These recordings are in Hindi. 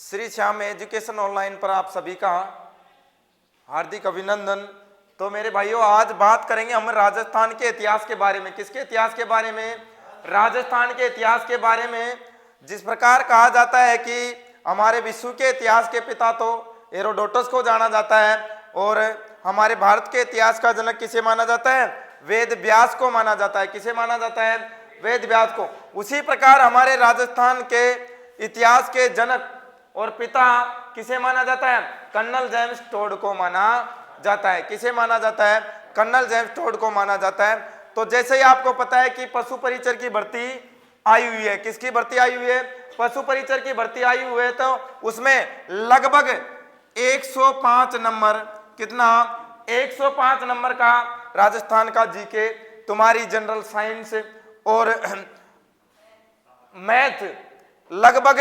श्री श्याम एजुकेशन ऑनलाइन पर आप सभी का हार्दिक अभिनंदन। तो मेरे भाइयों, आज बात करेंगे हम राजस्थान के इतिहास के बारे में। किसके इतिहास के बारे में? राजस्थान के इतिहास के बारे में। जिस प्रकार कहा जाता है कि हमारे विश्व के इतिहास के पिता तो हेरोडोटस को जाना जाता है, और हमारे भारत के इतिहास का जनक किसे माना जाता है? वेद व्यास को माना जाता है। किसे माना जाता है? वेद व्यास को। उसी प्रकार हमारे राजस्थान के इतिहास के जनक और पिता किसे माना जाता है? कर्नल जेम्स टोड को माना जाता है। किसे माना जाता है? कर्नल जेम्स टोड को माना जाता है। तो जैसे ही आपको पता है कि पशु परिचर की भर्ती आई हुई है। किसकी भर्ती आई हुई है? पशु परिचर की भर्ती आई हुई है। तो उसमें लगभग 105 नंबर, कितना? 105 नंबर का राजस्थान का जीके, तुम्हारी जनरल साइंस और मैथ लगभग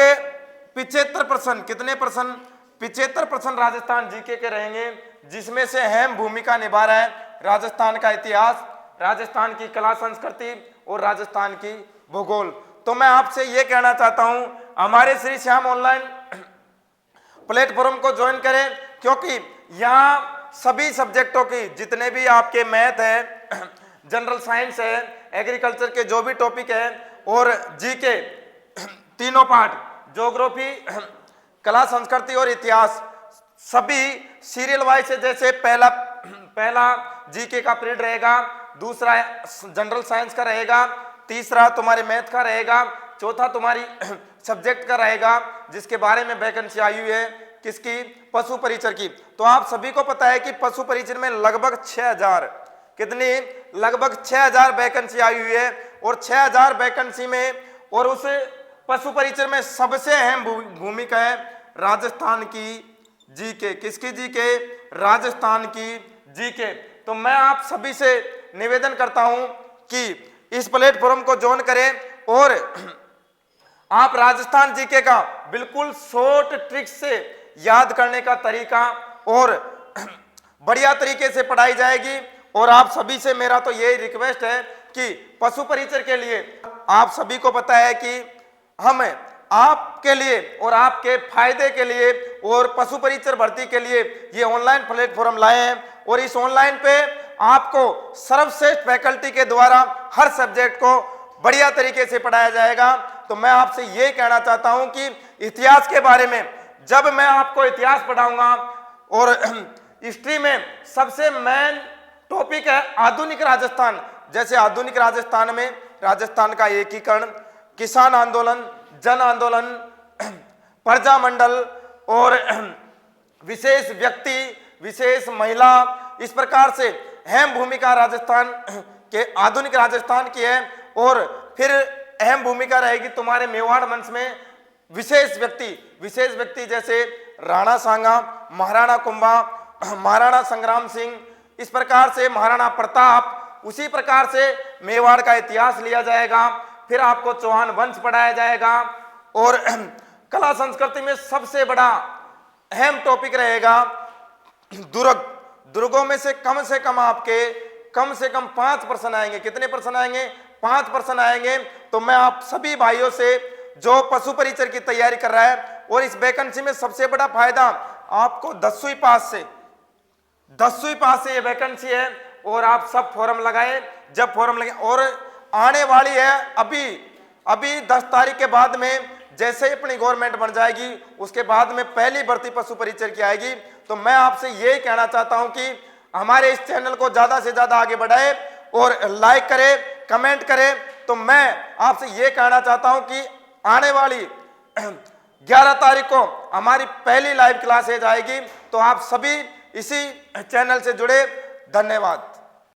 75%, कितने परसेंट? 75% राजस्थान जीके के रहेंगे, जिसमें से अहम भूमिका निभा रहा है राजस्थान का इतिहास, राजस्थान की कला संस्कृति और राजस्थान की भूगोल। तो मैं आपसे ये कहना चाहता हूं, हमारे श्री श्याम ऑनलाइन प्लेटफॉर्म को ज्वाइन करें, क्योंकि यहाँ सभी सब्जेक्टों की, जितने भी आपके मैथ है, जनरल साइंस है, एग्रीकल्चर के जो भी टॉपिक है, और जीके तीनों पार्ट, ज्योग्राफी, कला संस्कृति और इतिहास, सभी सीरियल वाइज से, जैसे पहला जीके का पीरियड रहेगा, दूसरा जनरल साइंस का रहेगा, तीसरा तुम्हारे मैथ का रहेगा, चौथा तुम्हारी सब्जेक्ट का रहेगा, जिसके बारे में वैकेंसी आई हुई है। किसकी? पशु परिचर की। तो आप सभी को पता है कि पशु परिचर में लगभग 6000, कितनी? लगभग 6000 वैकेंसी आई हुई है। और 6000 वैकेंसी में, और उस पशु परिचर में सबसे अहम भूमिका है राजस्थान की जीके। किसकी जीके? राजस्थान की जीके। तो मैं आप सभी से निवेदन करता हूं कि इस प्लेटफॉर्म को ज्वाइन करें, और आप राजस्थान जीके का बिल्कुल शॉर्ट ट्रिक से याद करने का तरीका और बढ़िया तरीके से पढ़ाई जाएगी। और आप सभी से मेरा तो यही रिक्वेस्ट है कि पशु परिचर के लिए आप सभी को पता है कि हम आपके लिए और आपके फायदे के लिए और पशु परिचर भर्ती के लिए ये ऑनलाइन प्लेटफॉर्म लाए हैं, और इस ऑनलाइन पे आपको सर्वश्रेष्ठ फैकल्टी के द्वारा हर सब्जेक्ट को बढ़िया तरीके से पढ़ाया जाएगा। तो मैं आपसे ये कहना चाहता हूं कि इतिहास के बारे में जब मैं आपको इतिहास पढ़ाऊंगा, और हिस्ट्री में सबसे मेन टॉपिक है आधुनिक राजस्थान। जैसे आधुनिक राजस्थान में राजस्थान का एकीकरण, किसान आंदोलन, जन आंदोलन, प्रजा मंडल और विशेष व्यक्ति, विशेष महिला, इस प्रकार से अहम भूमिका राजस्थान के आधुनिक राजस्थान की है। और फिर अहम भूमिका रहेगी तुम्हारे मेवाड़ वंश में विशेष व्यक्ति जैसे राणा सांगा, महाराणा कुंभा, महाराणा संग्राम सिंह, इस प्रकार से महाराणा प्रताप। उसी प्रकार से मेवाड़ का इतिहास लिया जाएगा। फिर आपको चौहान वंश पढ़ाया जाएगा। और कला संस्कृति में सबसे बड़ा अहम टॉपिक रहेगा दुर्गों में से कम आपके कम से कम 5% आएंगे। कितने परसेंट आएंगे? 5% आएंगे। तो मैं आप सभी भाइयों से जो पशु परिचर की तैयारी कर रहा है, और इस वैकेंसी में सबसे बड़ा फायदा आपको 10वीं पास से ये वैकेंसी है। और आप सब फॉर्म लगाए, जब फॉर्म लगे, और आने वाली है अभी 10 तारीख के बाद में, जैसे ही अपनी गवर्नमेंट बन जाएगी, उसके बाद में पहली भर्ती पशु परिचर की आएगी। तो मैं आपसे यही कहना चाहता हूं कि हमारे इस चैनल को ज्यादा से ज्यादा आगे बढ़ाए और लाइक करें, कमेंट करें। तो मैं आपसे ये कहना चाहता हूं कि आने वाली 11 तारीख को हमारी पहली लाइव क्लासेज आएगी। तो आप सभी इसी चैनल से जुड़े। धन्यवाद।